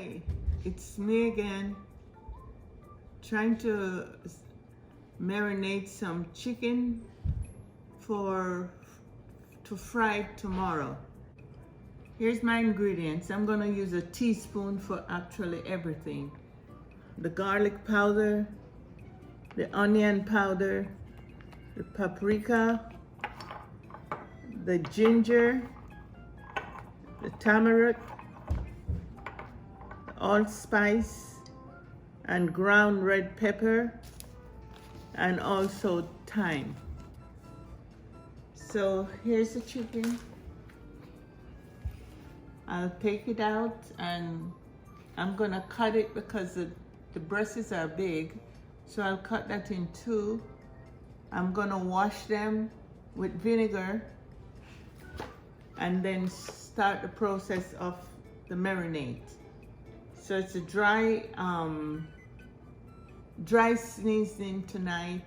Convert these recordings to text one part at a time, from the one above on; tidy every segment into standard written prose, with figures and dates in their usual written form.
Hi, it's me again, trying to marinate some chicken to fry tomorrow. Here's my ingredients. I'm gonna use a teaspoon for actually everything. The garlic powder, the onion powder, the paprika, the ginger, the turmeric, allspice, and ground red pepper, and also thyme. So here's the chicken. I'll take it out and I'm gonna cut it because the breasts are big. So I'll cut that in two. I'm gonna wash them with vinegar and then start the process of the marinade. So it's a dry seasoning tonight,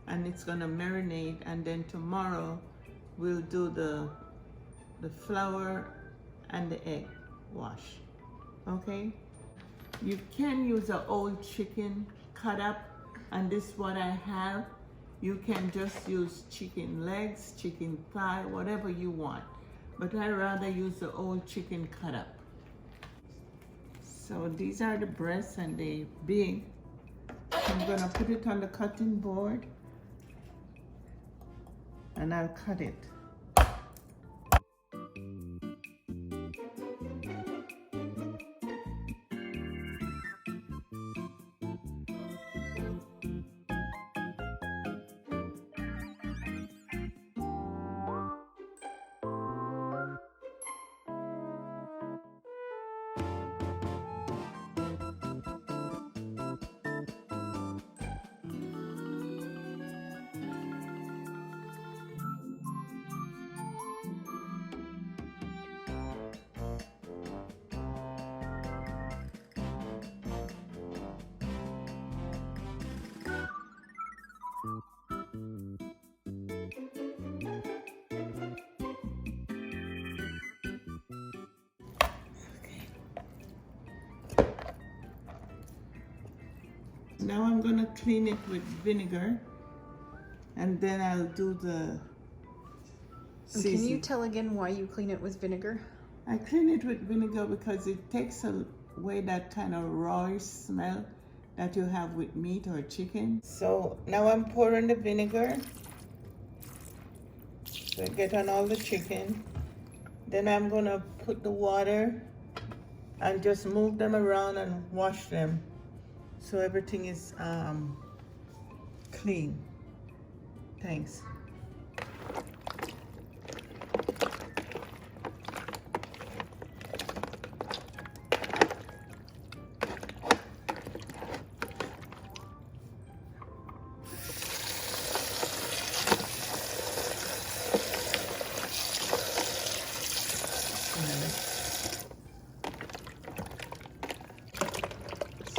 and it's gonna marinate, and then tomorrow we'll do the flour and the egg wash. Okay? You can use an old chicken cut up, and this is what I have. You can just use chicken legs, chicken thigh, whatever you want. But I rather use the old chicken cut up. So these are the breasts and they're big. I'm gonna put it on the cutting board and I'll cut it. Now I'm gonna clean it with vinegar, and then I'll do the seasoning. Can you tell again why you clean it with vinegar? I clean it with vinegar because it takes away that kind of raw smell that you have with meat or chicken. So now I'm pouring the vinegar. So I get on all the chicken. Then I'm gonna put the water and just move them around and wash them so everything is clean. Thanks.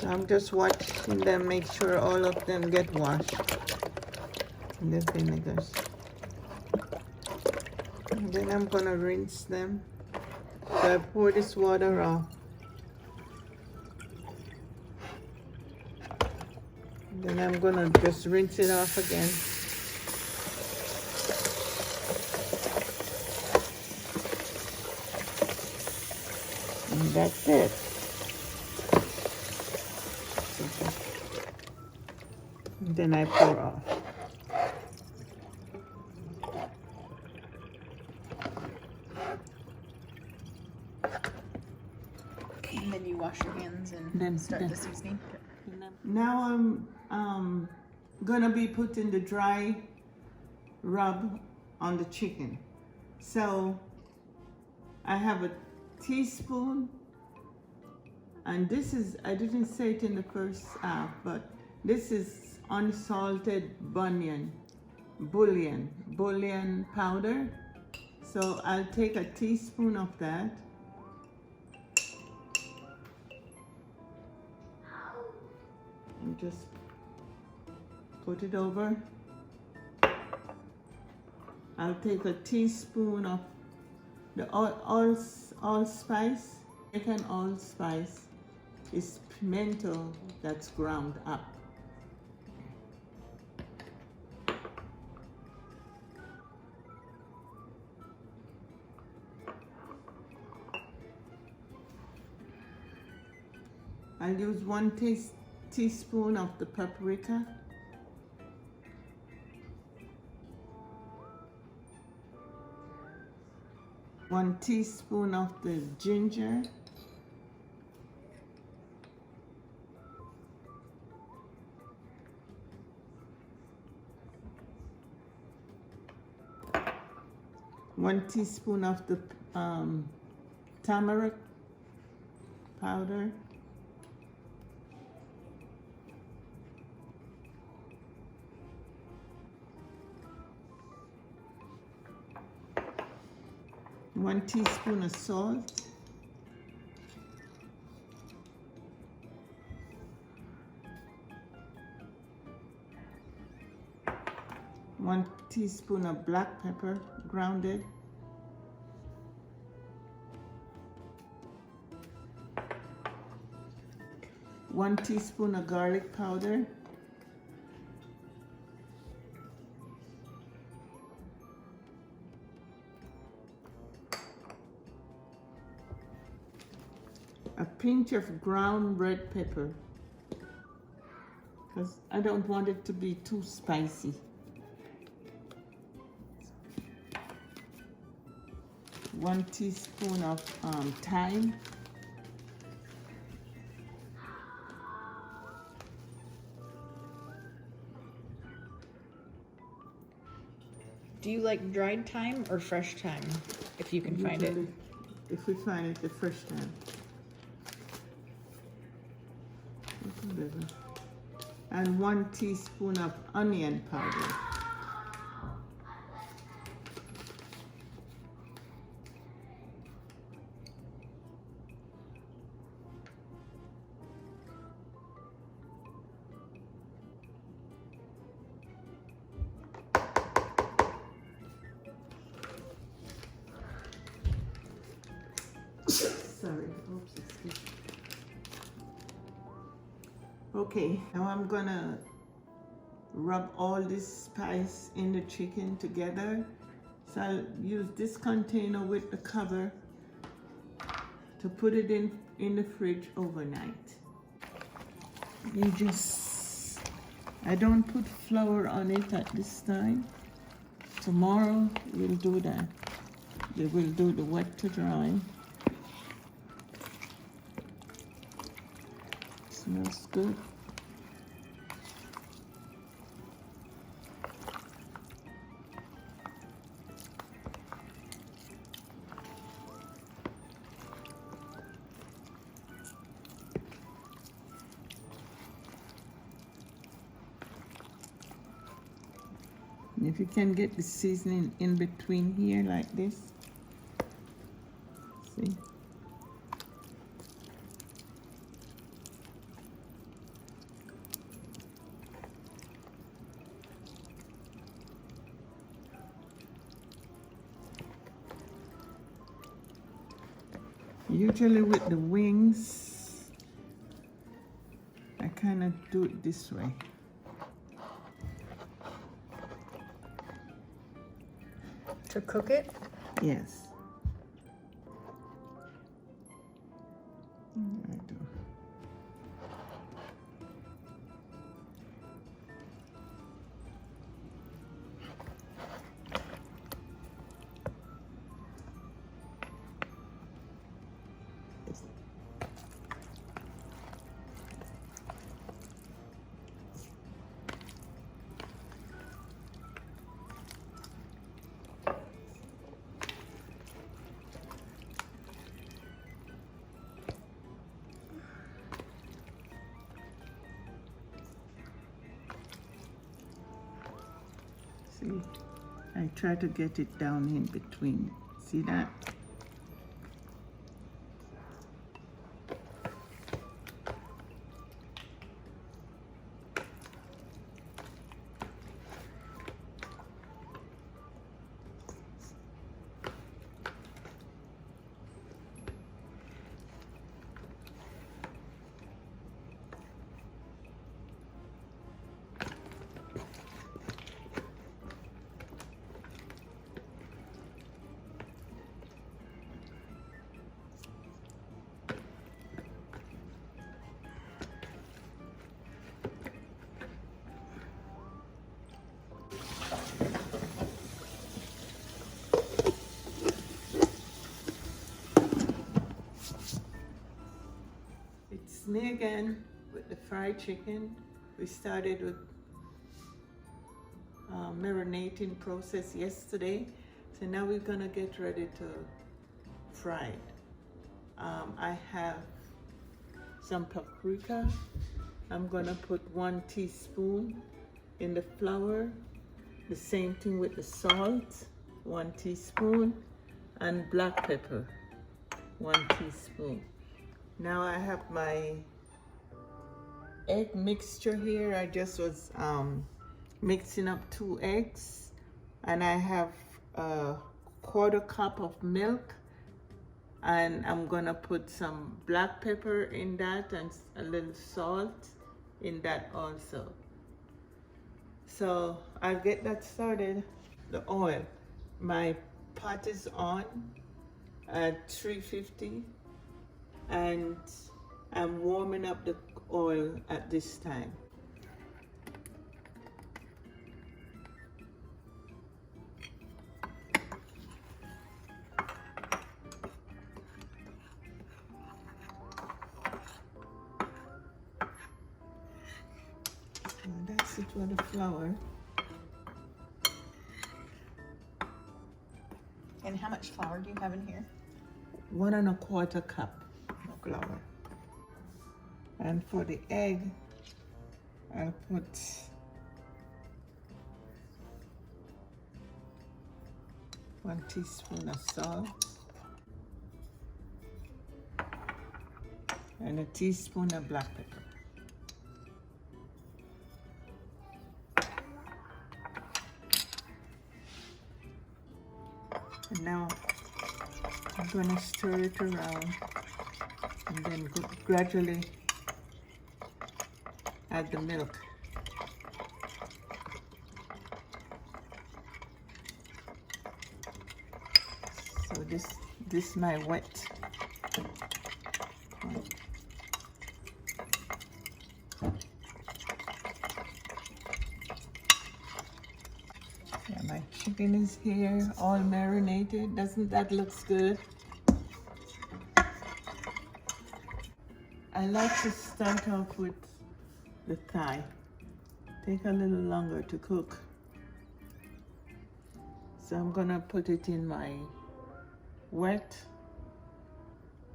So I'm just watching them, make sure all of them get washed in the vinegars. And then I'm gonna rinse them. So I pour this water off. And then I'm gonna just rinse it off again. And that's it. And then I pour off. And then you wash your hands and Then start the seasoning. Now I'm gonna be putting the dry rub on the chicken. So I have a teaspoon, and this is, I didn't say it in the first half, but this is unsalted bouillon powder. So I'll take a teaspoon of that. And just put it over. I'll take a teaspoon of the allspice, Jamaican allspice, is pimento that's ground up. I'll use 1 teaspoon of the paprika. 1 teaspoon of the ginger. 1 teaspoon of the turmeric powder. 1 teaspoon of salt. 1 teaspoon of black pepper grounded. 1 teaspoon of garlic powder. 1 pinch of ground red pepper, because I don't want it to be too spicy. 1 teaspoon of thyme. Do you like dried thyme or fresh thyme, if you can find it? If we find it the first time. And 1 teaspoon of onion powder. Sorry, oops, excuse me. Okay, now I'm gonna rub all this spice in the chicken together. So I'll use this container with the cover to put it in the fridge overnight. I don't put flour on it at this time. Tomorrow we'll do that. We'll do the wet to dry. Smells good. And if you can get the seasoning in between here like this, see? Usually with the wings, I kind of do it this way. To cook it? Yes. I do. See, I try to get it down in between. See that? me again with the fried chicken. We started with marinating process yesterday, so now we're gonna get ready to fry it. I have some paprika. I'm gonna put 1 teaspoon in the flour. The same thing with the salt, 1 teaspoon, and black pepper, 1 teaspoon. Now I have my egg mixture here. I just was mixing up 2 eggs, and I have a 1/4 cup of milk, and I'm gonna put some black pepper in that and a little salt in that also. So I'll get that started. The oil, my pot is on at 350, and I'm warming up the oil at this time. And that's it for the flour. And how much flour do you have in here? 1 1/4 cup of flour. And for the egg, I'll put 1 teaspoon of salt and a teaspoon of black pepper. And now I'm gonna stir it around and then gradually add the milk. So this my wet one. Yeah, my chicken is here, all marinated. Doesn't that looks good? I like to start off with the thigh. Take a little longer to cook. So I'm gonna put it in my wet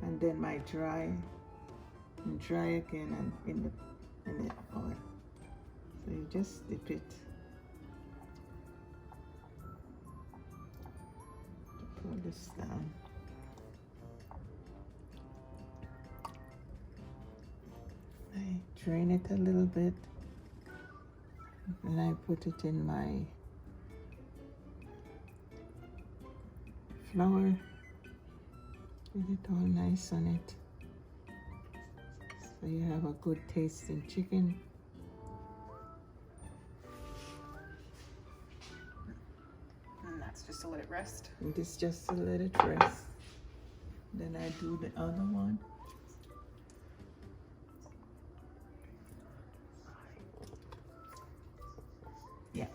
and then my dry, and dry again, and in the oil. So you just dip it to pull this down. I drain it a little bit, and I put it in my flour. Get it all nice on it, so you have a good tasting chicken. And that's just to let it rest. And this just to let it rest. Then I do the other one. Yeah.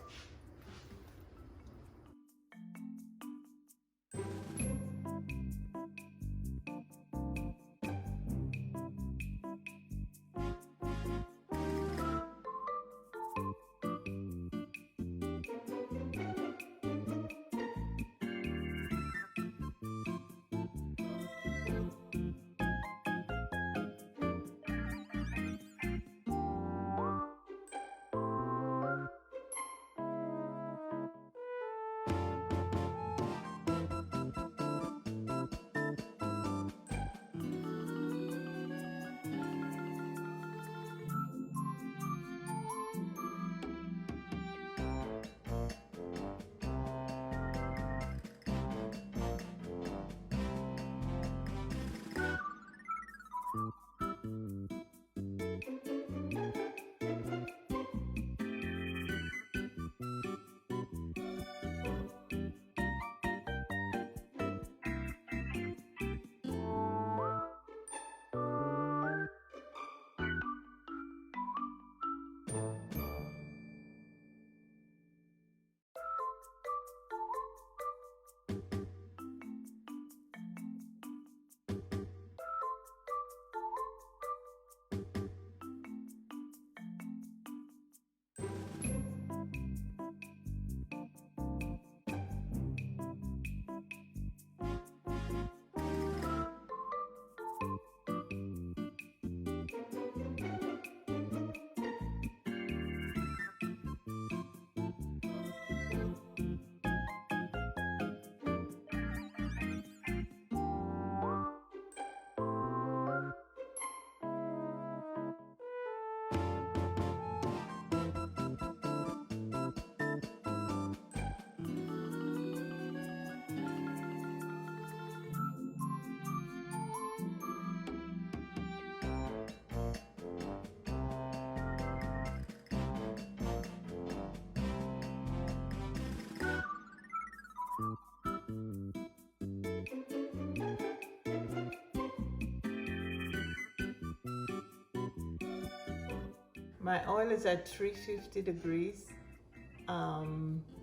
My oil is at 350 degrees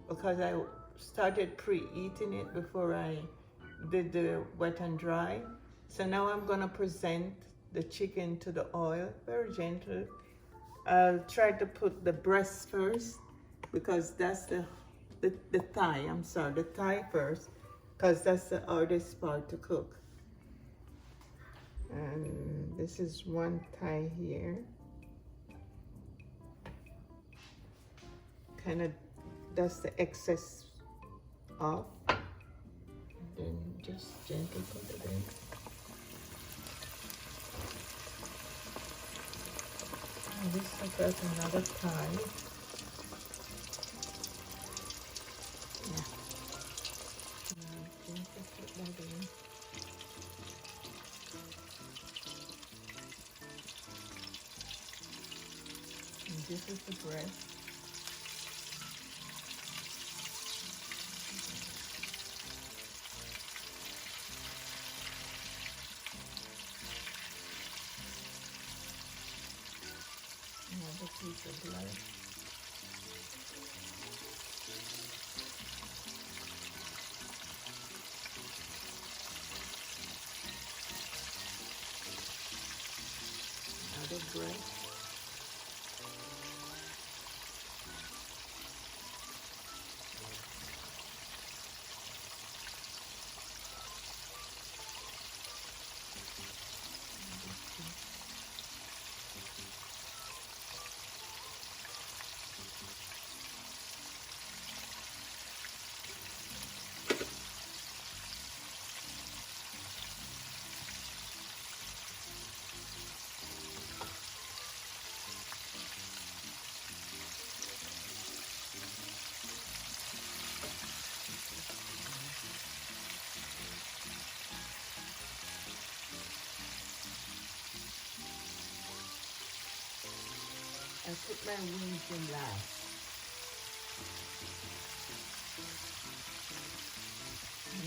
because I started preheating it before I did the wet and dry. So now I'm gonna present the chicken to the oil, very gentle. I'll try to put the breast first because that's the thigh, I'm sorry, the thigh first because that's the hardest part to cook. And this is one thigh here. Kind of dust the excess off. Then just gently put it in. And this I got another thigh. Yeah. Now gently put that in. And this is the breast. Another piece of blood. Another breast. I put my wings in last.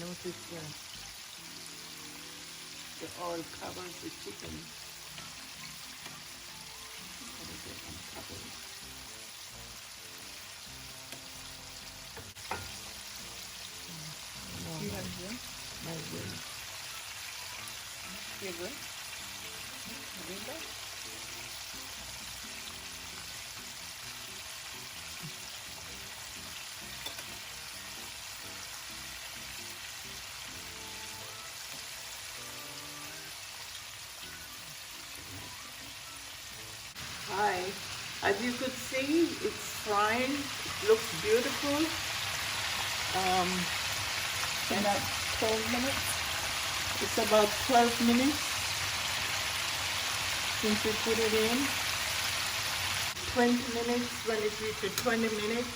Notice the oil covers the chicken. Do you have room? My wings. Do you have room? Room there? Hi. As you could see, it's frying. It looks beautiful. About 12 minutes. It's about 12 minutes since we put it in. 20 minutes, when it reaches 20 minutes,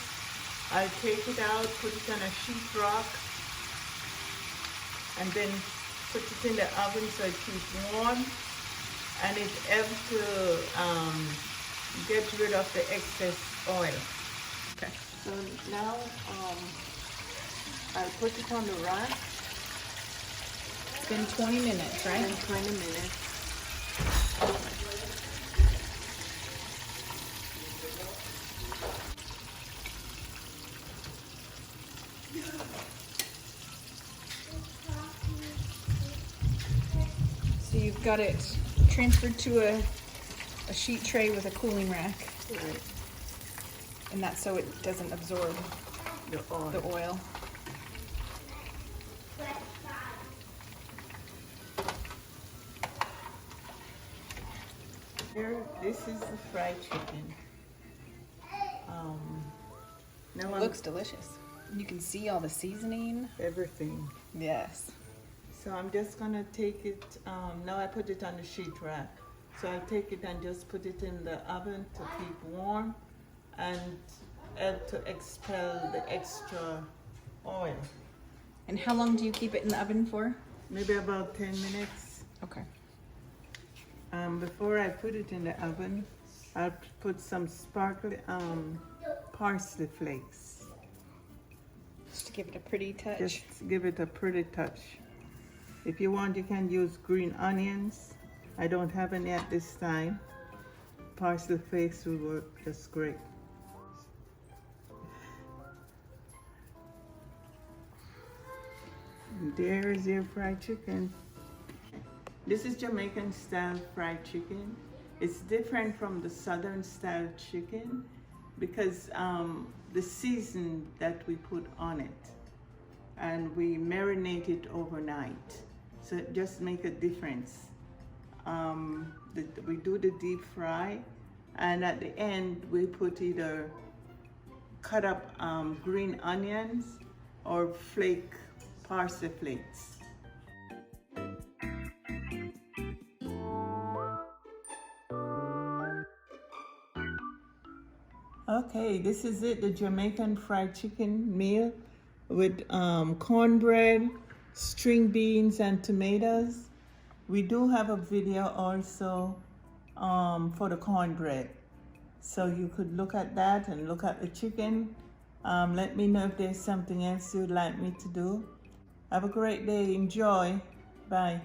I'll take it out, put it on a sheet rock, and then put it in the oven so it keeps warm. And it helps to get rid of the excess oil. Okay. So now I'll put it on the rack. It's been 20 minutes, right? And 20 minutes. So you've got it transferred to a sheet tray with a cooling rack. Right. And that's so it doesn't absorb The oil. the oil. Here, this is the fried chicken. Now It looks delicious. You can see all the seasoning. everything. Yes. So I'm just gonna take it, now I put it on the sheet rack. So I'll take it and just put it in the oven to keep warm and help to expel the extra oil. And how long do you keep it in the oven for? Maybe about 10 minutes. Okay. Before I put it in the oven, I'll put some sparkling parsley flakes. Just to give it a pretty touch. Just give it a pretty touch. If you want, you can use green onions. I don't have any at this time. parsley flakes will work just great. And there is your fried chicken. This is Jamaican style fried chicken. It's different from the southern style chicken because the season that we put on it, and we marinate it overnight, so it just make a difference. We do the deep fry, and at the end we put either cut up green onions or flake parsley flakes. Okay, this is it, the Jamaican fried chicken meal with cornbread, string beans, and tomatoes. We do have a video also for the cornbread, so you could look at that and look at the chicken. Let me know if there's something else you'd like me to do. Have a great day. Enjoy. Bye.